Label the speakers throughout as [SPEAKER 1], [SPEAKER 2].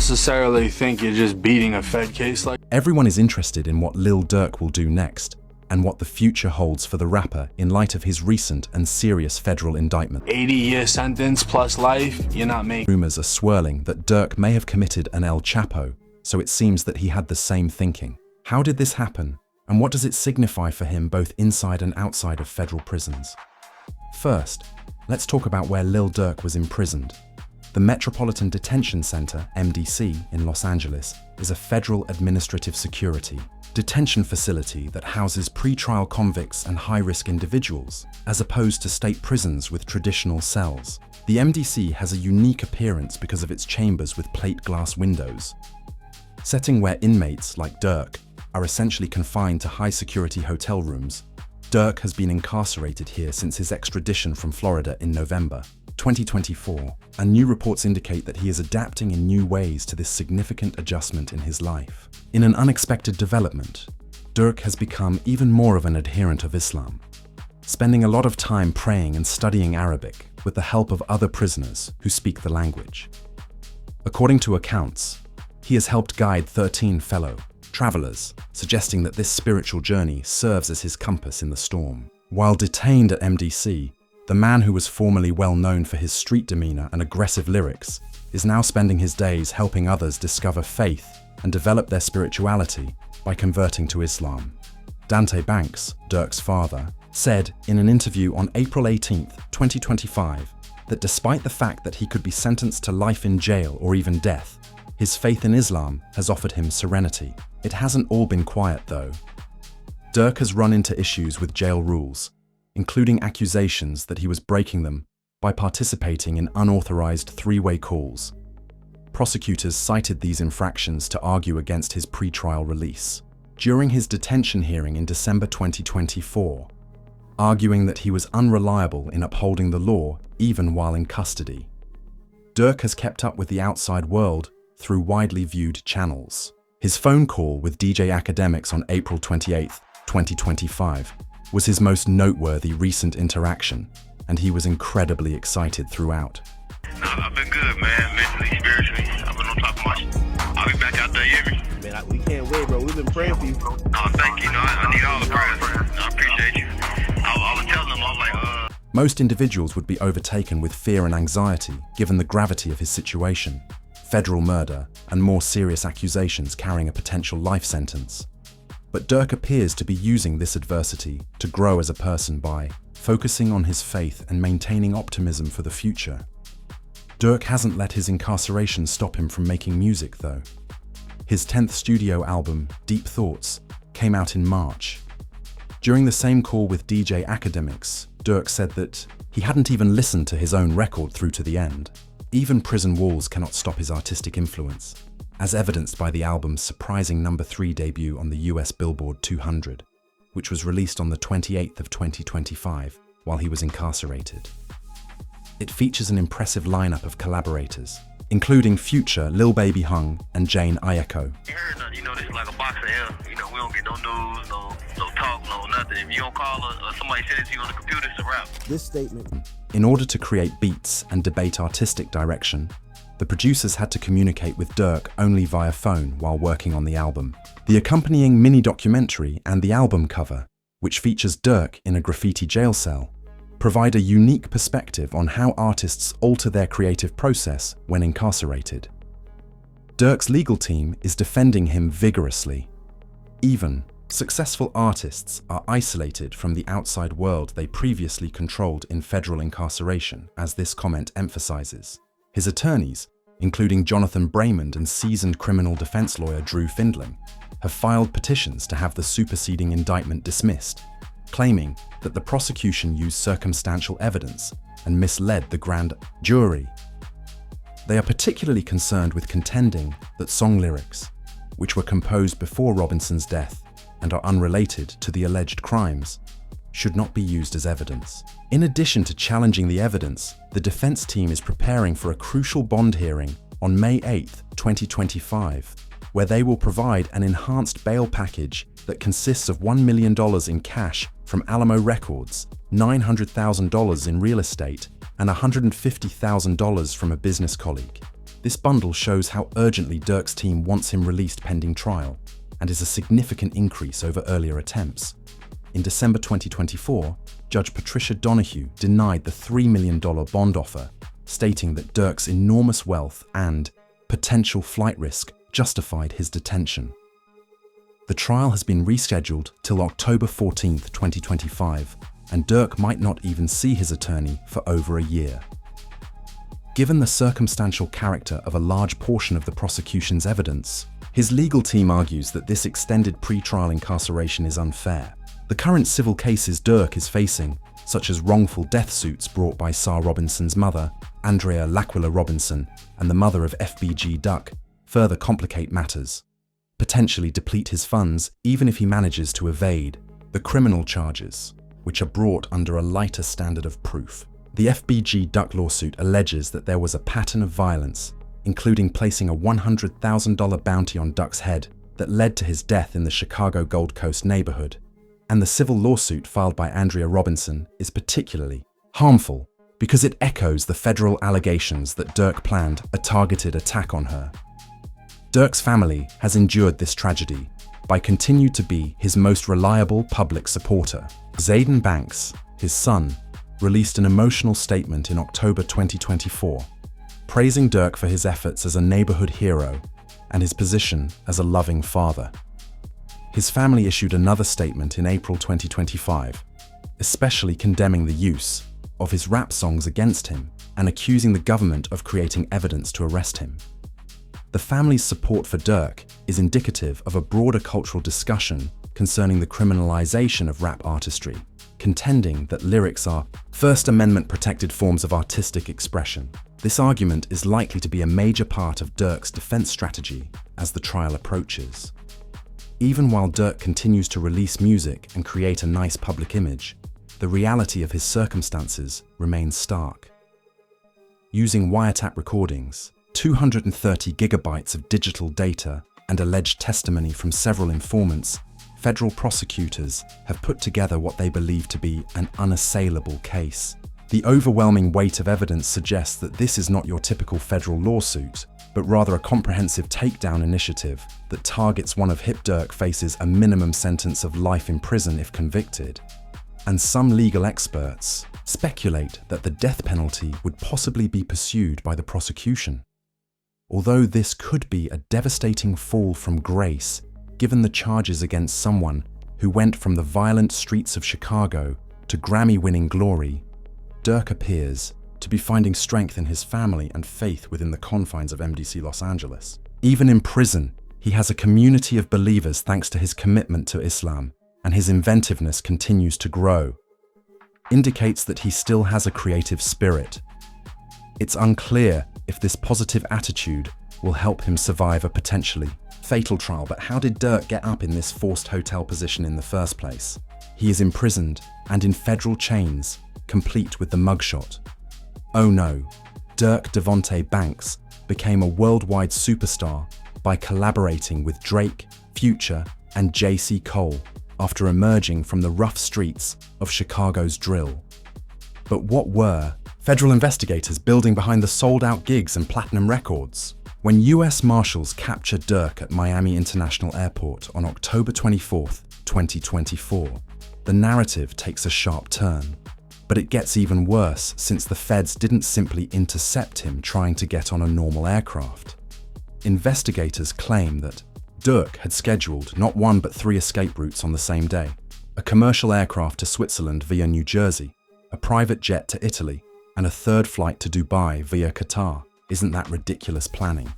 [SPEAKER 1] necessarily think you're just beating a Fed case like.
[SPEAKER 2] Everyone is interested in what Lil Durk will do next and what the future holds for the rapper in light of his recent and serious federal indictment.
[SPEAKER 1] 80-year sentence plus life, you're not making.
[SPEAKER 2] Rumors are swirling that Durk may have committed an El Chapo, so it seems that he had the same thinking. How did this happen, and what does it signify for him both inside and outside of federal prisons? First, let's talk about where Lil Durk was imprisoned. The Metropolitan Detention Center, MDC, in Los Angeles is a federal administrative security detention facility that houses pretrial convicts and high-risk individuals, as opposed to state prisons with traditional cells. The MDC has a unique appearance because of its chambers with plate glass windows, setting where inmates, like Durk, are essentially confined to high-security hotel rooms. Durk has been incarcerated here since his extradition from Florida in November 2024, and new reports indicate that he is adapting in new ways to this significant adjustment in his life. In an unexpected development, Durk has become even more of an adherent of Islam, spending a lot of time praying and studying Arabic with the help of other prisoners who speak the language. According to accounts, he has helped guide 13 fellow travelers, suggesting that this spiritual journey serves as his compass in the storm. While detained at MDC, the man who was formerly well known for his street demeanor and aggressive lyrics is now spending his days helping others discover faith and develop their spirituality by converting to Islam. Dante Banks, Durk's father, said in an interview on April 18, 2025, that despite the fact that he could be sentenced to life in jail or even death, his faith in Islam has offered him serenity. It hasn't all been quiet though. Durk has run into issues with jail rules, including accusations that he was breaking them by participating in unauthorized three-way calls. Prosecutors cited these infractions to argue against his pretrial release during his detention hearing in December 2024, arguing that he was unreliable in upholding the law even while in custody. Durk has kept up with the outside world through widely viewed channels. His phone call with DJ Academics on April 28, 2025, was his most noteworthy recent interaction, and he was incredibly excited throughout.
[SPEAKER 3] I've been good, man. Mentally, spiritually. I've been on top of my shit. I'll be back out there, you hear me?
[SPEAKER 4] Man, we can't wait, bro. We've been praying for you.
[SPEAKER 3] No, thank you. No, I need all the prayers. I appreciate you. I was telling them, I was like,
[SPEAKER 2] Most individuals would be overtaken with fear and anxiety given the gravity of his situation, federal murder, and more serious accusations carrying a potential life sentence. But Durk appears to be using this adversity to grow as a person by focusing on his faith and maintaining optimism for the future. Durk hasn't let his incarceration stop him from making music, though. His 10th studio album, Deep Thoughts, came out in March. During the same call with DJ Academics, Durk said that he hadn't even listened to his own record through to the end. Even prison walls cannot stop his artistic influence, as evidenced by the album's surprising number 3 debut on the US Billboard 200, which was released on the 28th of 2025 while he was incarcerated. It features an impressive lineup of collaborators, including Future, Lil Baby Hung, and Jane Ayeko.
[SPEAKER 3] you heard nothing. This is like a box of hell. We don't get no news, no talk, no nothing. If you don't call or somebody send it to you on the computer, it's a wrap.
[SPEAKER 4] This statement.
[SPEAKER 2] In order to create beats and debate artistic direction, the producers had to communicate with Durk only via phone while working on the album. The accompanying mini-documentary and the album cover, which features Durk in a graffiti jail cell, provide a unique perspective on how artists alter their creative process when incarcerated. Durk's legal team is defending him vigorously. Even successful artists are isolated from the outside world they previously controlled in federal incarceration, as this comment emphasizes. His attorneys, including Jonathan Braymond and seasoned criminal defense lawyer Drew Findling, have filed petitions to have the superseding indictment dismissed, claiming that the prosecution used circumstantial evidence and misled the grand jury. They are particularly concerned with contending that song lyrics, which were composed before Robinson's death and are unrelated to the alleged crimes, should not be used as evidence. In addition to challenging the evidence, the defense team is preparing for a crucial bond hearing on May 8, 2025, where they will provide an enhanced bail package that consists of $1 million in cash from Alamo Records, $900,000 in real estate, and $150,000 from a business colleague. This bundle shows how urgently Durk's team wants him released pending trial, and is a significant increase over earlier attempts. In December 2024, Judge Patricia Donahue denied the $3 million bond offer, stating that Durk's enormous wealth and potential flight risk justified his detention. The trial has been rescheduled till October 14, 2025, and Durk might not even see his attorney for over a year. Given the circumstantial character of a large portion of the prosecution's evidence, his legal team argues that this extended pre-trial incarceration is unfair. The current civil cases Durk is facing, such as wrongful death suits brought by Sar Robinson's mother, Andrea L'Aquila Robinson, and the mother of FBG Duck, further complicate matters, potentially deplete his funds even if he manages to evade the criminal charges, which are brought under a lighter standard of proof. The FBG Duck lawsuit alleges that there was a pattern of violence, including placing a $100,000 bounty on Duck's head that led to his death in the Chicago Gold Coast neighborhood. And the civil lawsuit filed by Andrea Robinson is particularly harmful because it echoes the federal allegations that Durk planned a targeted attack on her. Durk's family has endured this tragedy by continuing to be his most reliable public supporter. Zayden Banks, his son, released an emotional statement in October 2024, praising Durk for his efforts as a neighborhood hero and his position as a loving father. His family issued another statement in April 2025, especially condemning the use of his rap songs against him and accusing the government of creating evidence to arrest him. The family's support for Durk is indicative of a broader cultural discussion concerning the criminalization of rap artistry, contending that lyrics are First Amendment protected forms of artistic expression. This argument is likely to be a major part of Durk's defense strategy as the trial approaches. Even while Durk continues to release music and create a nice public image, the reality of his circumstances remains stark. Using wiretap recordings, 230 gigabytes of digital data, and alleged testimony from several informants, federal prosecutors have put together what they believe to be an unassailable case. The overwhelming weight of evidence suggests that this is not your typical federal lawsuit, but rather a comprehensive takedown initiative that targets one of Hip Durk faces a minimum sentence of life in prison if convicted. And some legal experts speculate that the death penalty would possibly be pursued by the prosecution. Although this could be a devastating fall from grace, given the charges against someone who went from the violent streets of Chicago to Grammy-winning glory, Durk appears to be finding strength in his family and faith within the confines of MDC Los Angeles. Even in prison, he has a community of believers thanks to his commitment to Islam, and his inventiveness continues to grow. Indicates that he still has a creative spirit. It's unclear if this positive attitude will help him survive a potentially fatal trial, but how did Durk get up in this forced hotel position in the first place? He is imprisoned and in federal chains, complete with the mugshot. Oh no, Durk Devontae Banks became a worldwide superstar by collaborating with Drake, Future, and J.C. Cole after emerging from the rough streets of Chicago's drill. But what were federal investigators building behind the sold-out gigs and platinum records? When US Marshals captured Durk at Miami International Airport on October 24, 2024, the narrative takes a sharp turn. But it gets even worse since the feds didn't simply intercept him trying to get on a normal aircraft. Investigators claim that Durk had scheduled not one but 3 escape routes on the same day: a commercial aircraft to Switzerland via New Jersey, a private jet to Italy, and a third flight to Dubai via Qatar. Isn't that ridiculous planning?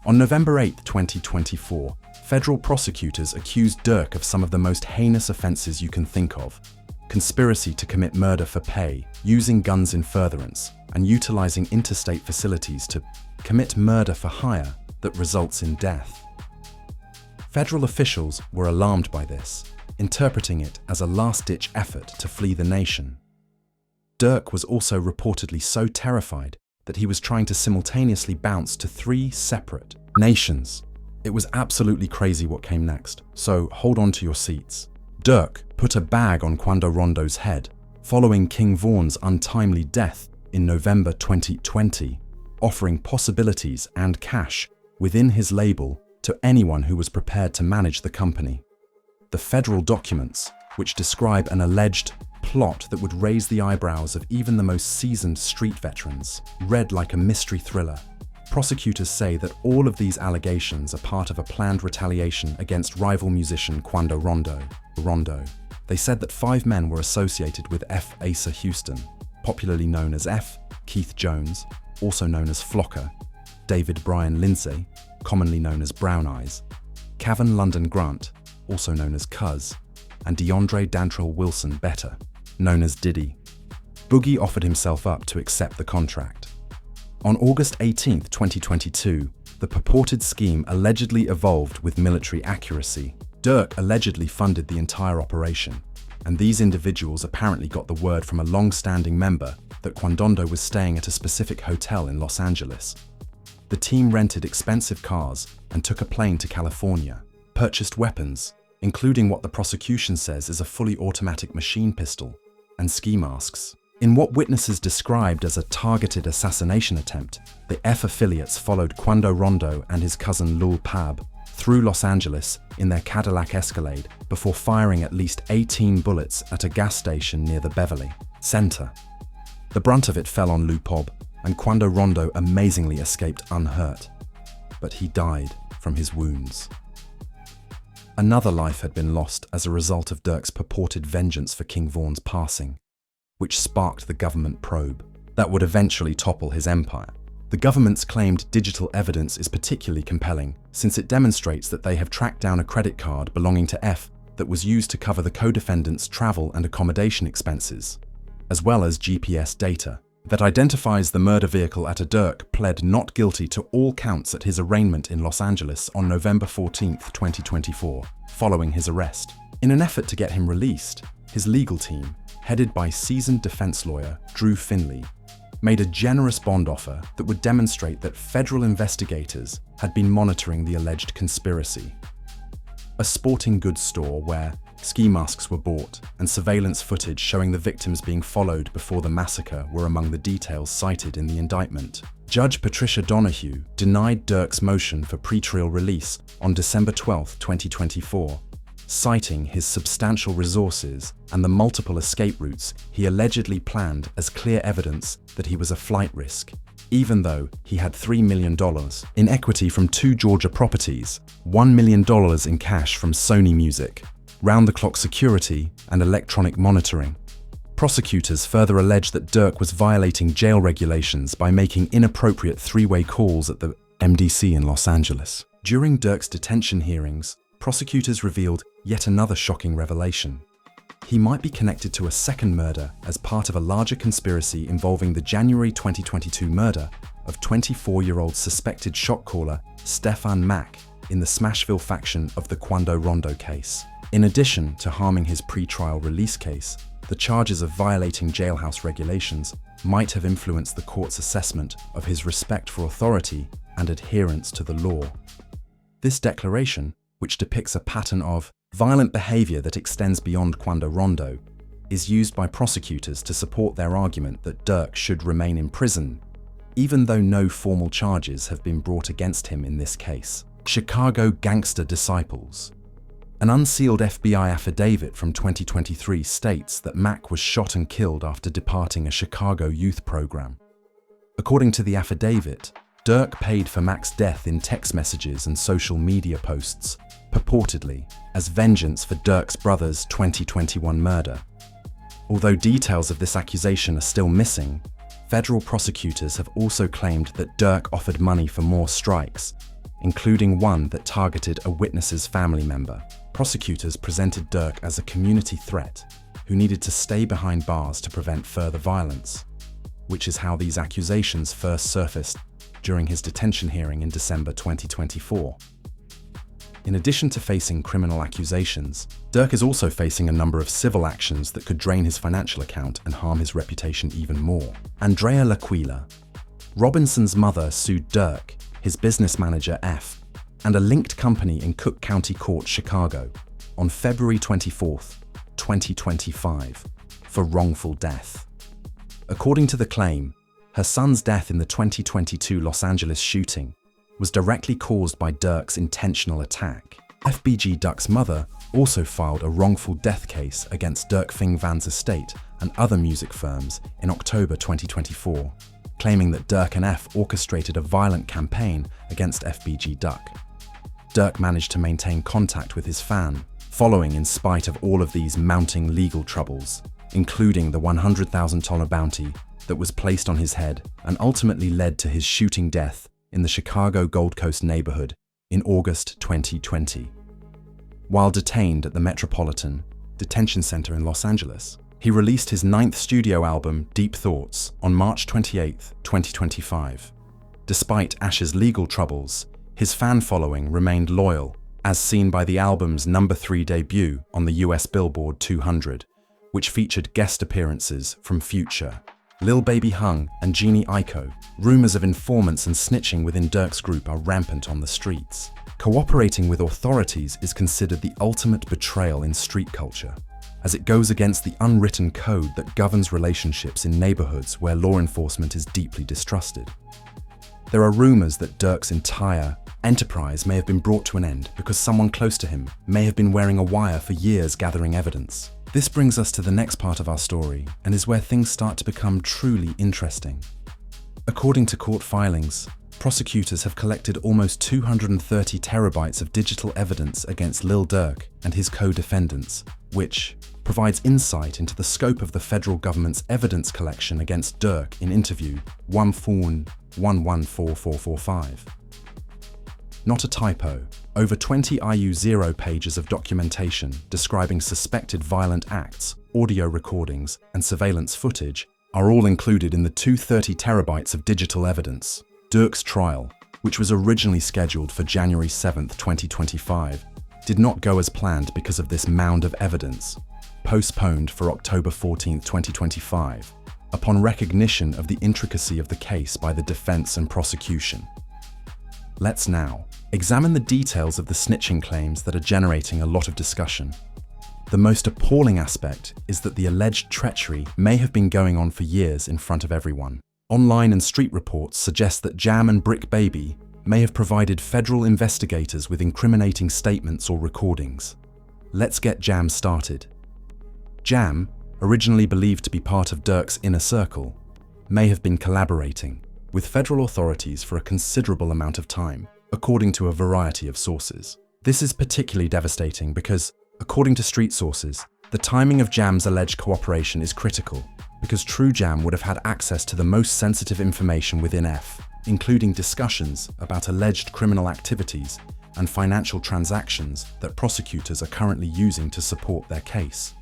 [SPEAKER 2] On November 8, 2024, federal prosecutors accused Durk of some of the most heinous offenses you can think of: conspiracy to commit murder for pay, using guns in furtherance, and utilizing interstate facilities to commit murder for hire that results in death. Federal officials were alarmed by this, interpreting it as a last-ditch effort to flee the nation. Durk was also reportedly so terrified that he was trying to simultaneously bounce to 3 separate nations. It was absolutely crazy what came next, so hold on to your seats. Durk put a bag on Quando Rondo's head, following King Vaughn's untimely death in November 2020, offering possibilities and cash within his label to anyone who was prepared to manage the company. The federal documents, which describe an alleged plot that would raise the eyebrows of even the most seasoned street veterans, read like a mystery thriller. Prosecutors say that all of these allegations are part of a planned retaliation against rival musician Quando Rondo. They said that 5 men were associated with F. Asa Houston, popularly known as F. Keith Jones, also known as Flocker, David Brian Lindsay, commonly known as Brown Eyes, Cavan London Grant, also known as Cuz, and DeAndre Dantrell Wilson Better, known as Diddy. Boogie offered himself up to accept the contract. On August 18, 2022, the purported scheme allegedly evolved with military accuracy. Durk allegedly funded the entire operation, and these individuals apparently got the word from a long-standing member that Quandondo was staying at a specific hotel in Los Angeles. The team rented expensive cars and took a plane to California, purchased weapons, including what the prosecution says is a fully automatic machine pistol, and ski masks. In what witnesses described as a targeted assassination attempt, the F affiliates followed Quando Rondo and his cousin Lul Pab through Los Angeles in their Cadillac Escalade before firing at least 18 bullets at a gas station near the Beverly Center. The brunt of it fell on Lou Pob, and Quando Rondo amazingly escaped unhurt, but he died from his wounds. Another life had been lost as a result of Durk's purported vengeance for King Vaughn's passing, which sparked the government probe that would eventually topple his empire. The government's claimed digital evidence is particularly compelling since it demonstrates that they have tracked down a credit card belonging to F that was used to cover the co-defendant's travel and accommodation expenses, as well as GPS data that identifies the murder vehicle at a Durk pled not guilty to all counts at his arraignment in Los Angeles on November 14, 2024, following his arrest. In an effort to get him released, his legal team, headed by seasoned defense lawyer Drew Finley, made a generous bond offer that would demonstrate that federal investigators had been monitoring the alleged conspiracy. A sporting goods store where ski masks were bought and surveillance footage showing the victims being followed before the massacre were among the details cited in the indictment. Judge Patricia Donahue denied Durk's motion for pretrial release on December 12, 2024, citing his substantial resources and the multiple escape routes he allegedly planned as clear evidence that he was a flight risk, even though he had $3 million in equity from 2 Georgia properties, $1 million in cash from Sony Music, round-the-clock security, and electronic monitoring. Prosecutors further alleged that Durk was violating jail regulations by making inappropriate 3-way calls at the MDC in Los Angeles. During Durk's detention hearings, prosecutors revealed yet another shocking revelation. He might be connected to a second murder as part of a larger conspiracy involving the January 2022 murder of 24-year-old suspected shot caller Stefan Mack in the Smashville faction of the Quando Rondo case. In addition to harming his pre-trial release case, the charges of violating jailhouse regulations might have influenced the court's assessment of his respect for authority and adherence to the law. This declaration, which depicts a pattern of violent behavior that extends beyond Quando Rondo, is used by prosecutors to support their argument that Durk should remain in prison, even though no formal charges have been brought against him in this case. Chicago Gangster Disciples. An unsealed FBI affidavit from 2023 states that Mack was shot and killed after departing a Chicago youth program. According to the affidavit, Durk paid for Mack's death in text messages and social media posts, purportedly as vengeance for Durk's brother's 2021 murder. Although details of this accusation are still missing, federal prosecutors have also claimed that Durk offered money for more strikes, including one that targeted a witness's family member. Prosecutors presented Durk as a community threat who needed to stay behind bars to prevent further violence, which is how these accusations first surfaced during his detention hearing in December 2024. In addition to facing criminal accusations, Durk is also facing a number of civil actions that could drain his financial account and harm his reputation even more. Andrea L'Aquila. Robinson's mother sued Durk, his business manager F, and a linked company in Cook County Court, Chicago, on February 24, 2025, for wrongful death. According to the claim, Her son's death in the 2022 Los Angeles shooting was directly caused by Durk's intentional attack. FBG Duck's mother also filed a wrongful death case against Durk Fing Van's estate and other music firms in October 2024, claiming that Durk and F orchestrated a violent campaign against FBG Duck. Durk managed to maintain contact with his fan, following in spite of all of these mounting legal troubles, including the $100,000 bounty that was placed on his head and ultimately led to his shooting death in the Chicago Gold Coast neighborhood in August 2020. While detained at the Metropolitan Detention Center in Los Angeles, he released his 9th studio album, Deep Thoughts, on March 28, 2025. Despite Ash's legal troubles, his fan following remained loyal, as seen by the album's number 3 debut on the US Billboard 200, which featured guest appearances from Future, Lil Baby Hung, and Jeannie Aiko. Rumors of informants and snitching within Durk's group are rampant on the streets. Cooperating with authorities is considered the ultimate betrayal in street culture, as it goes against the unwritten code that governs relationships in neighborhoods where law enforcement is deeply distrusted. There are rumors that Durk's entire enterprise may have been brought to an end because someone close to him may have been wearing a wire for years gathering evidence. This brings us to the next part of our story and is where things start to become truly interesting. According to court filings, prosecutors have collected almost 230 terabytes of digital evidence against Lil Durk and his co-defendants, which provides insight into the scope of the federal government's evidence collection against Durk in interview 1411445. Not a typo. Over 20 IU0 pages of documentation describing suspected violent acts, audio recordings, and surveillance footage are all included in the 230 terabytes of digital evidence. Durk's trial, which was originally scheduled for January 7, 2025, did not go as planned because of this mound of evidence, postponed for October 14, 2025, upon recognition of the intricacy of the case by the defense and prosecution. Let's now examine the details of the snitching claims that are generating a lot of discussion. The most appalling aspect is that the alleged treachery may have been going on for years in front of everyone. Online and street reports suggest that Jam and Brick Baby may have provided federal investigators with incriminating statements or recordings. Let's get Jam started. Jam, originally believed to be part of Durk's inner circle, may have been collaborating with federal authorities for a considerable amount of time, according to a variety of sources. This is particularly devastating because, according to street sources, the timing of Jam's alleged cooperation is critical because True Jam would have had access to the most sensitive information within F, including discussions about alleged criminal activities and financial transactions that prosecutors are currently using to support their case.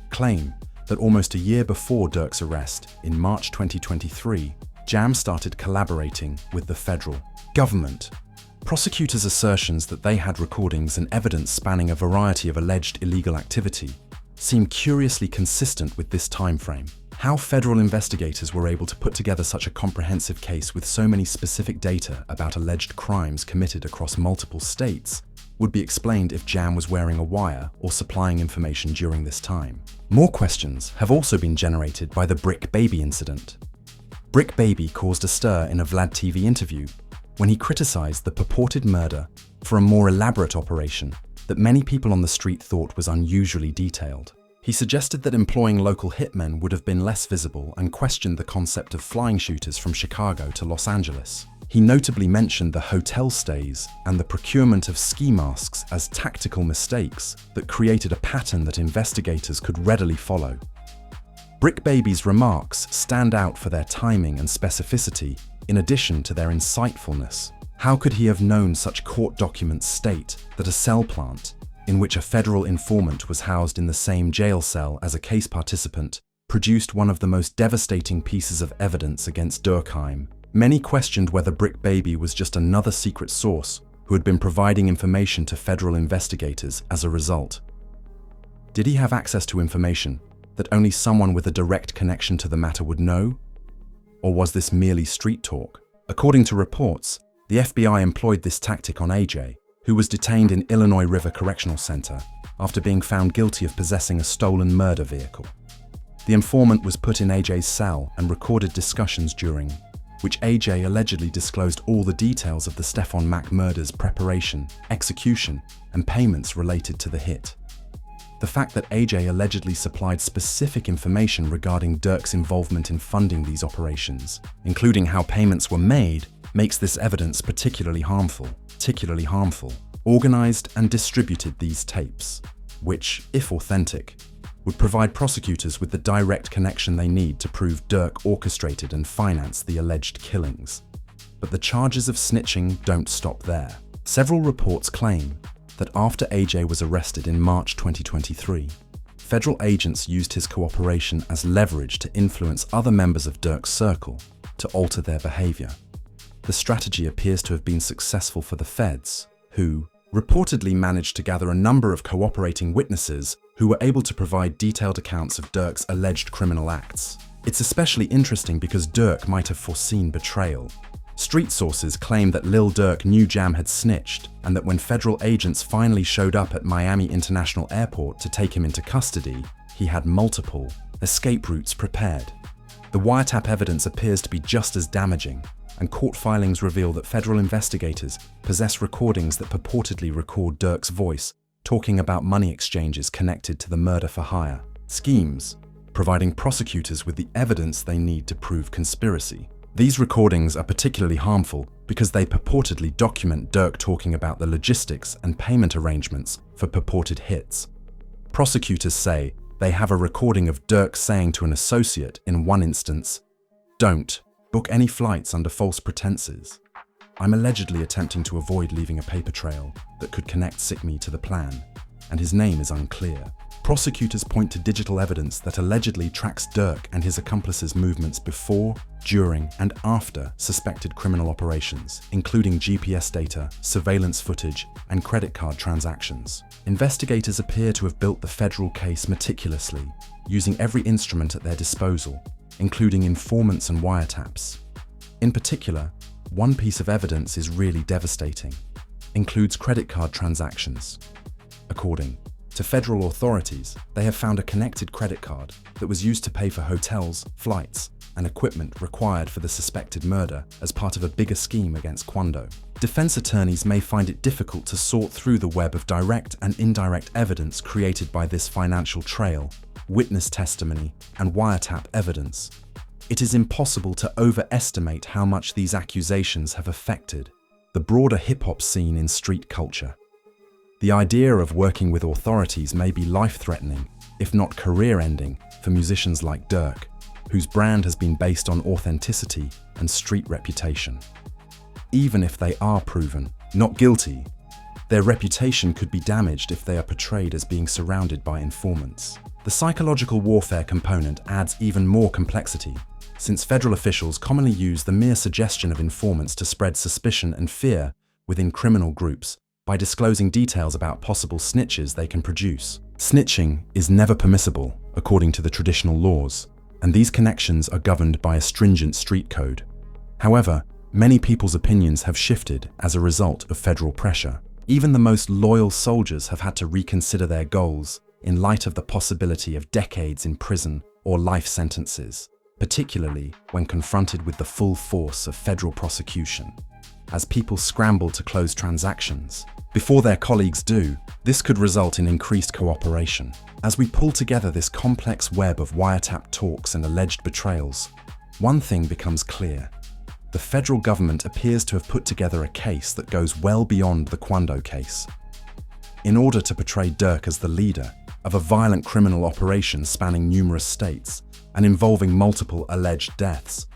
[SPEAKER 2] Claim that almost a year before Durk's arrest, in March 2023, Jam started collaborating with the federal government. Prosecutors' assertions that they had recordings and evidence spanning a variety of alleged illegal activity seem curiously consistent with this timeframe. How federal investigators were able to put together such a comprehensive case with so many specific data about alleged crimes committed across multiple states would be explained if Jam was wearing a wire or supplying information during this time. More questions have also been generated by the Brick Baby incident. Brick Baby caused a stir in a Vlad TV interview when he criticized the purported murder for a more elaborate operation that many people on the street thought was unusually detailed. He suggested that employing local hitmen would have been less visible and questioned the concept of flying shooters from Chicago to Los Angeles. He notably mentioned the hotel stays and the procurement of ski masks as tactical mistakes that created a pattern that investigators could readily follow. Brick Baby's remarks stand out for their timing and specificity, in addition to their insightfulness. How could he have known such court documents state that a cell plant, in which a federal informant was housed in the same jail cell as a case participant, produced one of the most devastating pieces of evidence against Durkheim? Many questioned whether Brick Baby was just another secret source who had been providing information to federal investigators as a result. Did he have access to information that only someone with a direct connection to the matter would know? Or was this merely street talk? According to reports, the FBI employed this tactic on AJ, who was detained in Illinois River Correctional Center after being found guilty of possessing a stolen murder vehicle. The informant was put in AJ's cell and recorded discussions during which AJ allegedly disclosed all the details of the Stefan Mack murder's preparation, execution, and payments related to the hit. The fact that AJ allegedly supplied specific information regarding Durk's involvement in funding these operations, including how payments were made, makes this evidence particularly harmful. Organized and distributed these tapes, which, if authentic, would provide prosecutors with the direct connection they need to prove Durk orchestrated and financed the alleged killings. But the charges of snitching don't stop there. Several reports claim that after AJ was arrested in March 2023, federal agents used his cooperation as leverage to influence other members of Durk's circle to alter their behavior. The strategy appears to have been successful for the feds, who reportedly managed to gather a number of cooperating witnesses who were able to provide detailed accounts of Durk's alleged criminal acts. It's especially interesting because Durk might have foreseen betrayal. Street sources claim that Lil Durk knew Jam had snitched, and that when federal agents finally showed up at Miami International Airport to take him into custody, he had multiple escape routes prepared. The wiretap evidence appears to be just as damaging, and court filings reveal that federal investigators possess recordings that purportedly record Durk's voice talking about money exchanges connected to the murder-for-hire schemes, providing prosecutors with the evidence they need to prove conspiracy. These recordings are particularly harmful because they purportedly document Durk talking about the logistics and payment arrangements for purported hits. Prosecutors say they have a recording of Durk saying to an associate in one instance, "Don't book any flights under false pretenses. I'm allegedly attempting to avoid leaving a paper trail that could connect SICME to the plan, and his name is unclear." Prosecutors point to digital evidence that allegedly tracks Durk and his accomplices' movements before, during, and after suspected criminal operations, including GPS data, surveillance footage, and credit card transactions. Investigators appear to have built the federal case meticulously, using every instrument at their disposal, including informants and wiretaps. In particular, one piece of evidence is really devastating. Includes credit card transactions. According to federal authorities, they have found a connected credit card that was used to pay for hotels, flights, and equipment required for the suspected murder as part of a bigger scheme against Quando. Defense attorneys may find it difficult to sort through the web of direct and indirect evidence created by this financial trail, witness testimony, and wiretap evidence. It is impossible to overestimate how much these accusations have affected the broader hip-hop scene in street culture. The idea of working with authorities may be life-threatening, if not career-ending, for musicians like Durk, whose brand has been based on authenticity and street reputation. Even if they are proven not guilty, their reputation could be damaged if they are portrayed as being surrounded by informants. The psychological warfare component adds even more complexity, since federal officials commonly use the mere suggestion of informants to spread suspicion and fear within criminal groups by disclosing details about possible snitches they can produce. Snitching is never permissible, according to the traditional laws, and these connections are governed by a stringent street code. However, many people's opinions have shifted as a result of federal pressure. Even the most loyal soldiers have had to reconsider their goals in light of the possibility of decades in prison or life sentences, particularly when confronted with the full force of federal prosecution. As people scramble to close transactions before their colleagues do, this could result in increased cooperation. As we pull together this complex web of wiretap talks and alleged betrayals, one thing becomes clear. The federal government appears to have put together a case that goes well beyond the Quando case. In order to portray Durk as the leader of a violent criminal operation spanning numerous states and involving multiple alleged deaths,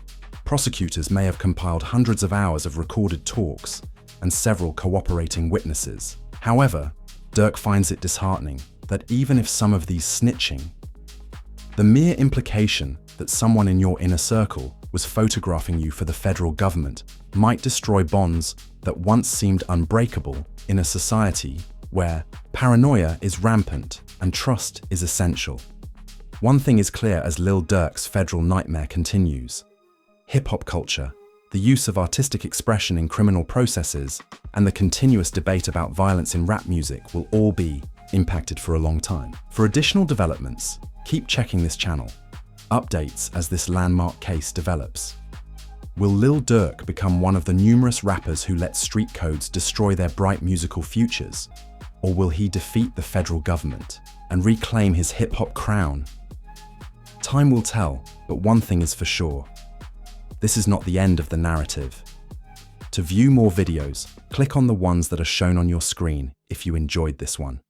[SPEAKER 2] prosecutors may have compiled hundreds of hours of recorded talks and several cooperating witnesses. However, Durk finds it disheartening that even if some of these snitching, the mere implication that someone in your inner circle was photographing you for the federal government might destroy bonds that once seemed unbreakable in a society where paranoia is rampant and trust is essential. One thing is clear as Lil Durk's federal nightmare continues. Hip-hop culture, the use of artistic expression in criminal processes, and the continuous debate about violence in rap music will all be impacted for a long time. For additional developments, keep checking this channel. updates as this landmark case develops. Will Lil Durk become one of the numerous rappers who let street codes destroy their bright musical futures? Or will he defeat the federal government and reclaim his hip-hop crown? Time will tell, but one thing is for sure. This is not the end of the narrative. To view more videos, click on the ones that are shown on your screen if you enjoyed this one.